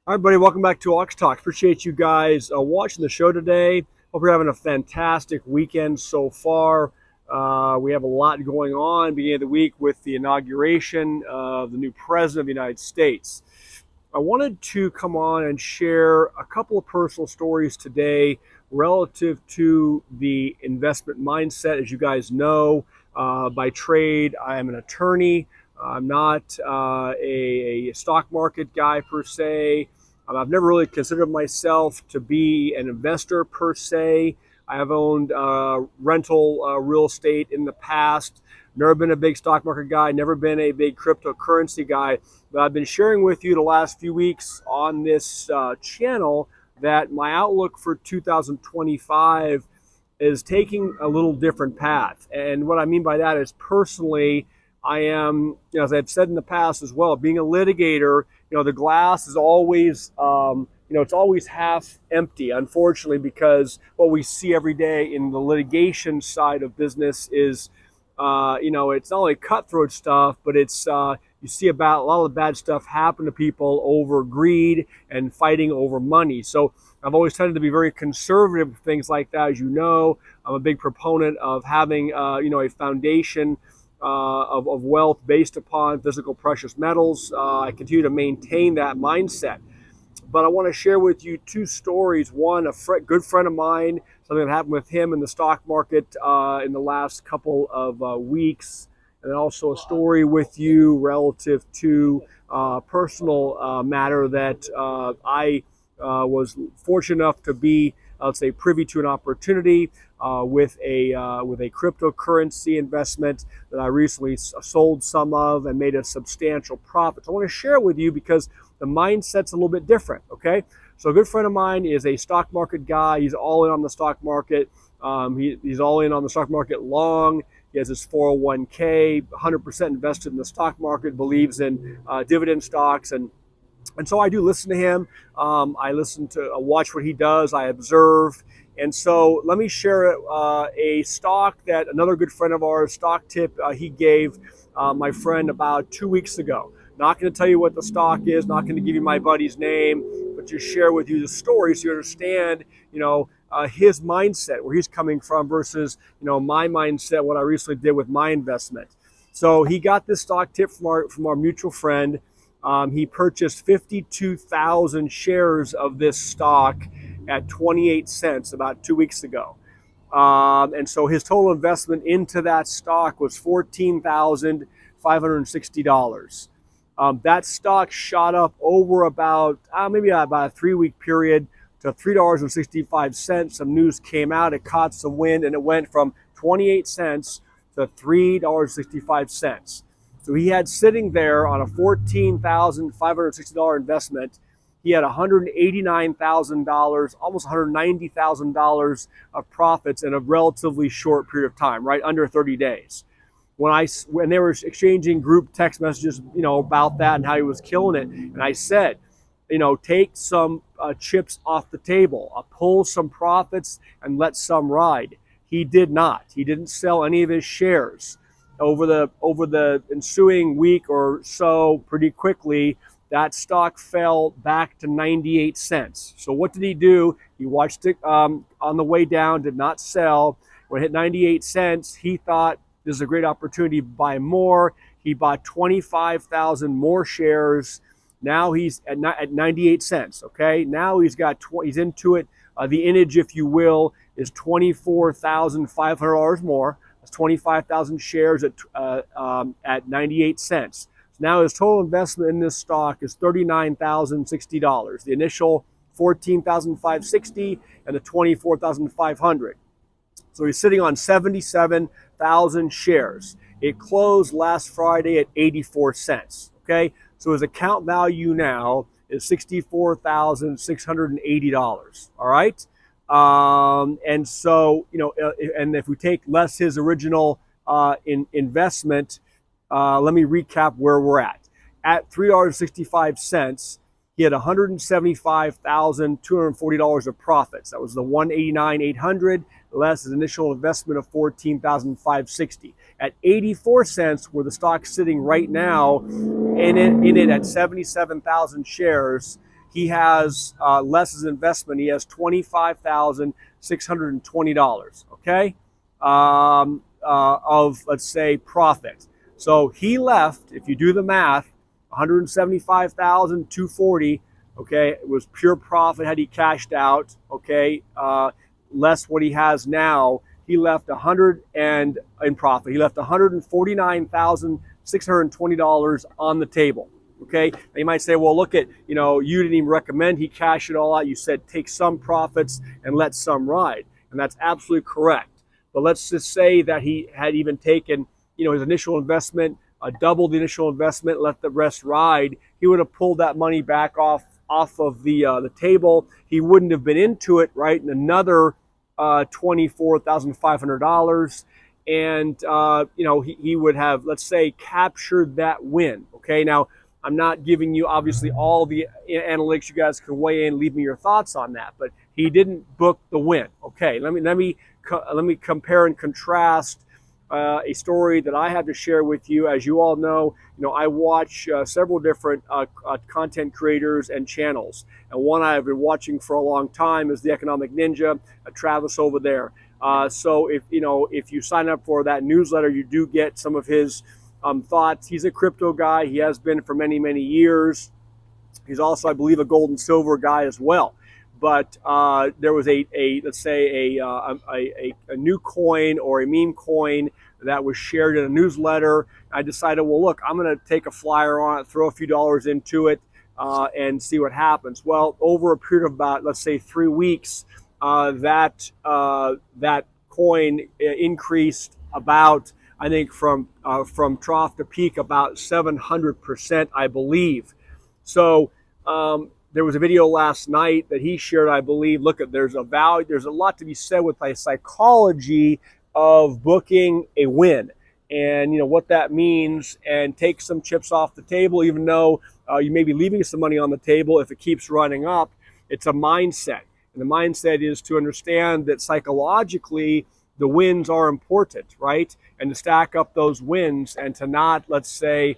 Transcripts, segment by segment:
All right, buddy, welcome back to Ox Talk. Appreciate you guys watching the show today. Hope you're having a fantastic weekend so far. We have a lot going on beginning of the week with the inauguration of the new president of the United States. I wanted to come on and share a couple of personal stories today relative to the investment mindset. As you guys know, by trade, I am an attorney. I'm not a stock market guy per se. I've never really considered myself to be an investor per se. I have owned rental real estate in the past. Never been a big stock market guy, never been a big cryptocurrency guy. But I've been sharing with you the last few weeks on this channel that my outlook for 2025 is taking a little different path. And what I mean by that is personally, I am, as I've said in the past as well, being a litigator, the glass is always, it's always half empty, unfortunately, because what we see every day in the litigation side of business is, it's not only cutthroat stuff, but it's, you see about a lot of the bad stuff happen to people over greed and fighting over money. So I've always tended to be very conservative with things like that. As you know, I'm a big proponent of having, a foundation of wealth based upon physical precious metals. I continue to maintain that mindset. But I want to share with you two stories. One, good friend of mine, something that happened with him in the stock market in the last couple of weeks. And then also a story with you relative to personal matter that I was fortunate enough to be, let's say, privy to an opportunity with a cryptocurrency investment that I recently sold some of and made a substantial profit. So I want to share it with you because the mindset's a little bit different. Okay, so a good friend of mine is a stock market guy. He's all in on the stock market. He's all in on the stock market long. He has his 401k, 100% invested in the stock market, believes in dividend stocks, and so I do listen to him. I listen to watch what he does. I observe. And so let me share a stock that another good friend of ours, stock tip, he gave my friend about 2 weeks ago. Not going to tell you what the stock is, not going to give you my buddy's name, but just share with you the story so you understand, his mindset, where he's coming from versus, my mindset, what I recently did with my investment. So he got this stock tip from our mutual friend. He purchased 52,000 shares of this stock at 28 cents about 2 weeks ago. And so his total investment into that stock was $14,560. That stock shot up over about maybe about a 3 week period to $3.65. Some news came out, it caught some wind, and it went from 28 cents to $3.65. So he had sitting there on a $14,560 investment. He had $189,000, almost $190,000 of profits in a relatively short period of time, right under 30 days. When they were exchanging group text messages, about that and how he was killing it, and I said, take some chips off the table, pull some profits, and let some ride. He did not. He didn't sell any of his shares over the ensuing week or so. Pretty quickly, that stock fell back to 98 cents. So what did he do? He watched it on the way down, did not sell. When it hit 98 cents, he thought this is a great opportunity to buy more. He bought 25,000 more shares. Now he's at 98 cents. Okay, now he's into it. The innage, if you will, is $24,500 more. That's 25,000 shares at 98 cents. So now his total investment in this stock is $39,060. The initial $14,560 and the $24,500. So he's sitting on 77,000 shares. It closed last Friday at 84 cents. Okay, so his account value now is $64,680. All right. And so, and if we take less his original investment, let me recap where we're at. At $3.65, he had $175,240 of profits. That was the $189,800 less his initial investment of $14,560. At 84 cents, where the stock's sitting right now, in it at 77,000 shares, he has less as investment. He has $25,620. Okay, of, let's say, profit. So he left, if you do the math, 175,240. Okay, it was pure profit had he cashed out. Okay, less what he has now. He left in profit. He left $149,620 on the table. Okay, now you might say, well, look at, you didn't even recommend he cash it all out. You said take some profits and let some ride, and that's absolutely correct. But let's just say that he had even taken, his initial investment, doubled the initial investment, let the rest ride. He would have pulled that money back off of the table. He wouldn't have been into it, right? And another $24,500, and he would have, let's say, captured that win. Okay, now I'm not giving you obviously all the analytics. You guys can weigh in, leave me your thoughts on that. But he didn't book the win. Okay, let me compare and contrast a story that I have to share with you. As you all know, I watch several different content creators and channels, and one I've been watching for a long time is the Economic Ninja, Travis over there. So if you sign up for that newsletter, you do get some of his thoughts. He's a crypto guy. He has been for many, many years. He's also, I believe, a gold and silver guy as well. But there was let's say a new coin or a meme coin that was shared in a newsletter. I decided, well, look, I'm going to take a flyer on it, throw a few dollars into it, and see what happens. Well, over a period of about, let's say, 3 weeks, that coin increased about, I think, from trough to peak about 700%, I believe. So there was a video last night that he shared, I believe. Look, there's a lot to be said with the psychology of booking a win, and what that means, and take some chips off the table, even though you may be leaving some money on the table. If it keeps running up, it's a mindset, and the mindset is to understand that psychologically the wins are important, right? And to stack up those wins, and to not, let's say,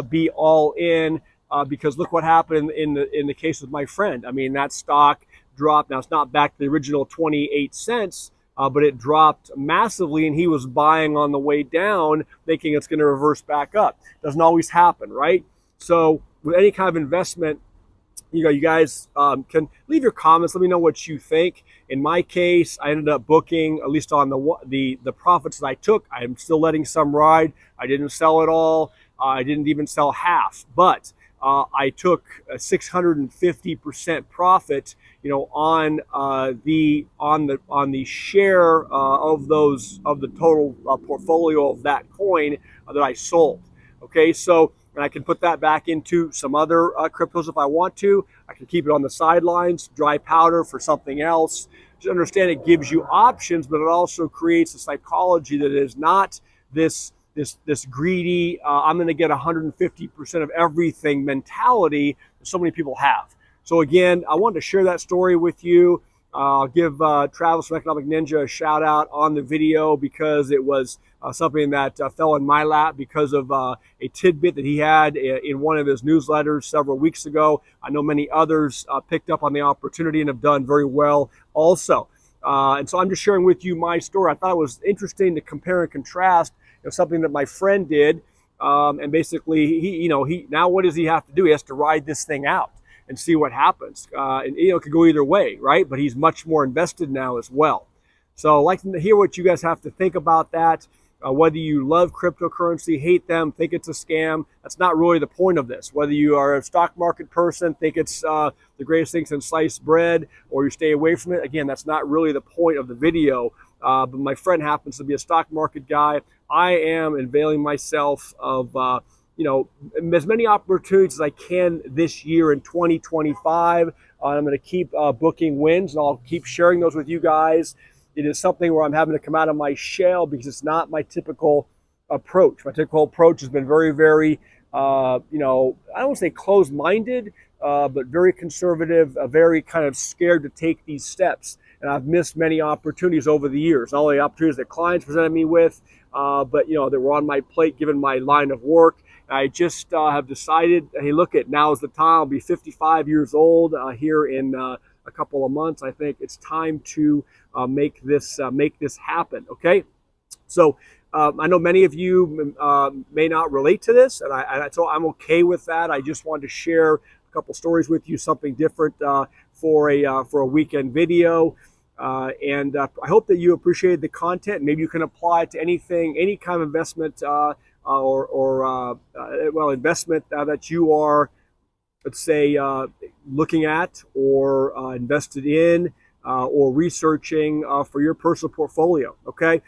be all in. Because look what happened in the case of my friend. I mean, that stock dropped. Now, it's not back to the original 28 cents, but it dropped massively, and he was buying on the way down, thinking it's going to reverse back up. Doesn't always happen, right? So with any kind of investment, you guys can leave your comments. Let me know what you think. In my case, I ended up booking, at least on the profits that I took. I'm still letting some ride. I didn't sell it all. I didn't even sell half, but I took a 650% profit, on the share of the total portfolio of that coin that I sold. Okay, so, and I can put that back into some other cryptos if I want to. I can keep it on the sidelines, dry powder for something else. Just understand it gives you options, but it also creates a psychology that is not this greedy, I'm going to get 150% of everything mentality that so many people have. So again, I wanted to share that story with you. I'll give Travis from Economic Ninja a shout out on the video, because it was something that fell in my lap because of a tidbit that he had in one of his newsletters several weeks ago. I know many others picked up on the opportunity and have done very well also. And so I'm just sharing with you my story. I thought it was interesting to compare and contrast something that my friend did, and basically he now what does he have to do? He has to ride this thing out and see what happens. And it could go either way, right? But he's much more invested now as well. So I'd like to hear what you guys have to think about that. Whether you love cryptocurrency, hate them, think it's a scam, that's not really the point of this. Whether you are a stock market person, think it's the greatest thing since sliced bread, or you stay away from it, again, that's not really the point of the video. But my friend happens to be a stock market guy. I am availing myself of as many opportunities as I can this year in 2025. I'm going to keep booking wins, and I'll keep sharing those with you guys. It is something where I'm having to come out of my shell, because it's not my typical approach. My typical approach has been very, very, I don't want to say closed-minded, but very conservative, very kind of scared to take these steps. And I've missed many opportunities over the years. Not only opportunities that clients presented me with, but that were on my plate given my line of work. I just have decided, hey, look, now is the time. I'll be 55 years old here in a couple of months. I think it's time to make this happen. Okay, so I know many of you may not relate to this, and so I'm okay with that. I just wanted to share a couple stories with you, something different for a weekend video. I hope that you appreciated the content. Maybe you can apply it to anything, any kind of investment investment that you are, let's say, looking at or invested in or researching for your personal portfolio. Okay.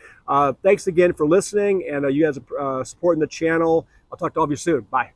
Thanks again for listening, and you guys are supporting the channel. I'll talk to all of you soon. Bye.